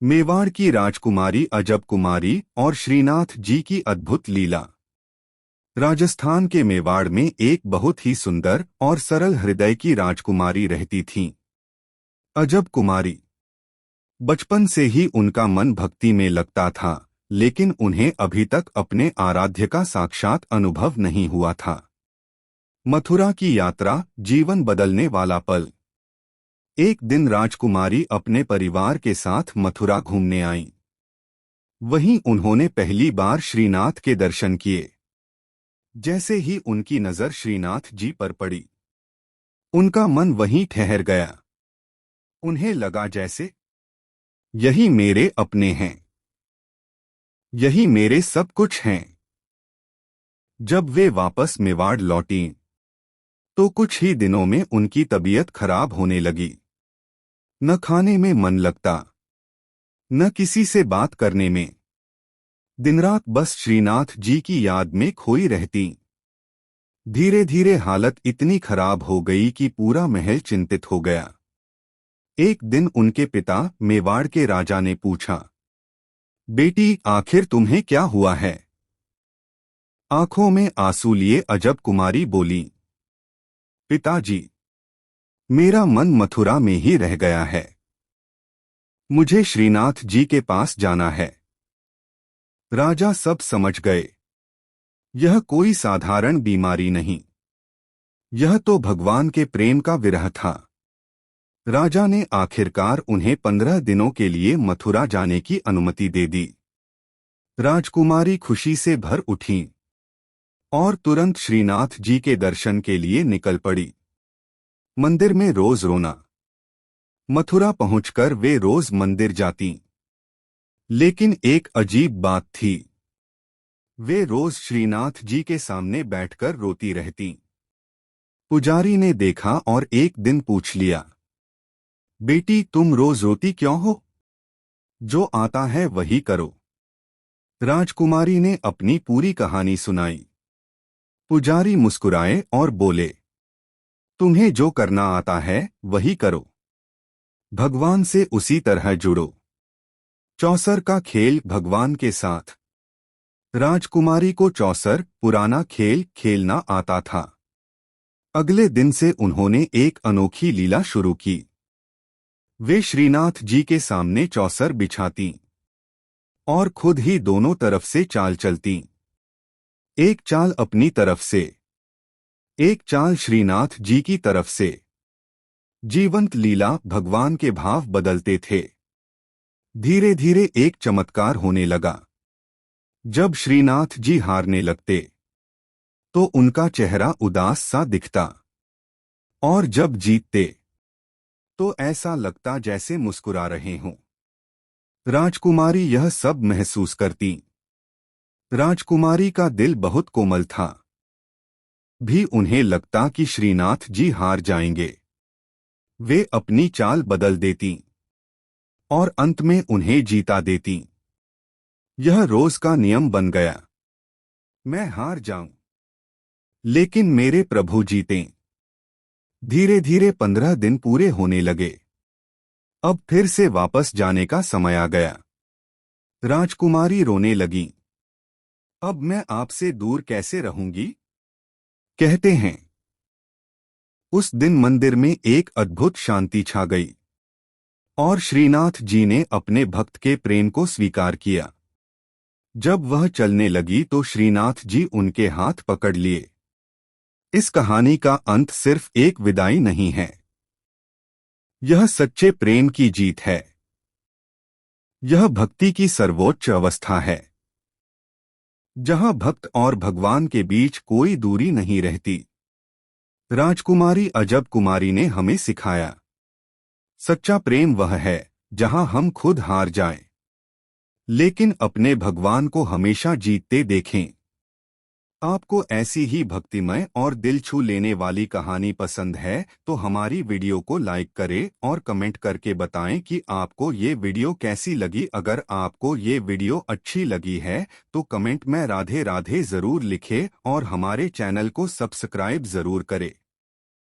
मेवाड़ की राजकुमारी अजब कुमारी और श्रीनाथ जी की अद्भुत लीला। राजस्थान के मेवाड़ में एक बहुत ही सुंदर और सरल हृदय की राजकुमारी रहती थीं। अजब कुमारी। बचपन से ही उनका मन भक्ति में लगता था, लेकिन उन्हें अभी तक अपने आराध्य का साक्षात अनुभव नहीं हुआ था। मथुरा की यात्रा, जीवन बदलने वाला पल। एक दिन राजकुमारी अपने परिवार के साथ मथुरा घूमने आईं। वहीं उन्होंने पहली बार श्रीनाथ के दर्शन किए। जैसे ही उनकी नजर श्रीनाथ जी पर पड़ी, उनका मन वहीं ठहर गया। उन्हें लगा जैसे यही मेरे अपने हैं, यही मेरे सब कुछ हैं। जब वे वापस मेवाड़ लौटीं, तो कुछ ही दिनों में उनकी तबीयत खराब होने लगी। न खाने में मन लगता, न किसी से बात करने में। दिन रात बस श्रीनाथ जी की याद में खोई रहती। धीरे धीरे हालत इतनी खराब हो गई कि पूरा महल चिंतित हो गया। एक दिन उनके पिता मेवाड़ के राजा ने पूछा, बेटी, आखिर तुम्हें क्या हुआ है? आंखों में आंसू लिए अजब कुमारी बोली, पिताजी, मेरा मन मथुरा में ही रह गया है। मुझे श्रीनाथ जी के पास जाना है। राजा सब समझ गए। यह कोई साधारण बीमारी नहीं, यह तो भगवान के प्रेम का विरह था। राजा ने आखिरकार उन्हें 15 दिनों के लिए मथुरा जाने की अनुमति दे दी। राजकुमारी खुशी से भर उठीं और तुरंत श्रीनाथ जी के दर्शन के लिए निकल पड़ी। मंदिर में रोज रोना। मथुरा पहुंचकर वे रोज मंदिर जातीं। लेकिन एक अजीब बात थी, वे रोज श्रीनाथ जी के सामने बैठकर रोती रहतीं। पुजारी ने देखा और एक दिन पूछ लिया, बेटी, तुम रोज रोती क्यों हो? जो आता है वही करो। राजकुमारी ने अपनी पूरी कहानी सुनाई। पुजारी मुस्कुराए और बोले, तुम्हें जो करना आता है वही करो। भगवान से उसी तरह जुड़ो। चौसर का खेल भगवान के साथ। राजकुमारी को चौसर, पुराना खेल, खेलना आता था। अगले दिन से उन्होंने एक अनोखी लीला शुरू की। वे श्रीनाथ जी के सामने चौसर बिछातीं और खुद ही दोनों तरफ से चाल चलतीं। एक चाल अपनी तरफ से, एक चाल श्रीनाथ जी की तरफ से। जीवंत लीला, भगवान के भाव बदलते थे। धीरे धीरे एक चमत्कार होने लगा। जब श्रीनाथ जी हारने लगते, तो उनका चेहरा उदास सा दिखता, और जब जीतते, तो ऐसा लगता जैसे मुस्कुरा रहे हों। राजकुमारी यह सब महसूस करती। राजकुमारी का दिल बहुत कोमल था। भी उन्हें लगता कि श्रीनाथ जी हार जाएंगे। वे अपनी चाल बदल देती और अंत में उन्हें जीता देती। यह रोज का नियम बन गया। मैं हार जाऊं, लेकिन मेरे प्रभु जीतें। धीरे धीरे 15 दिन पूरे होने लगे। अब फिर से वापस जाने का समय आ गया। राजकुमारी रोने लगी, अब मैं आपसे दूर कैसे रहूंगी? कहते हैं, उस दिन मंदिर में एक अद्भुत शांति छा गई और श्रीनाथ जी ने अपने भक्त के प्रेम को स्वीकार किया। जब वह चलने लगी तो श्रीनाथ जी उनके हाथ पकड़ लिए। इस कहानी का अंत सिर्फ एक विदाई नहीं है, यह सच्चे प्रेम की जीत है। यह भक्ति की सर्वोच्च अवस्था है, जहां भक्त और भगवान के बीच कोई दूरी नहीं रहती। राजकुमारी अजब कुमारी ने हमें सिखाया, सच्चा प्रेम वह है जहां हम खुद हार जाएं, लेकिन अपने भगवान को हमेशा जीतते देखें। आपको ऐसी ही भक्तिमय और दिल छू लेने वाली कहानी पसंद है तो हमारी वीडियो को लाइक करें और कमेंट करके बताएं कि आपको ये वीडियो कैसी लगी। अगर आपको ये वीडियो अच्छी लगी है तो कमेंट में राधे राधे जरूर लिखें और हमारे चैनल को सब्सक्राइब जरूर करें।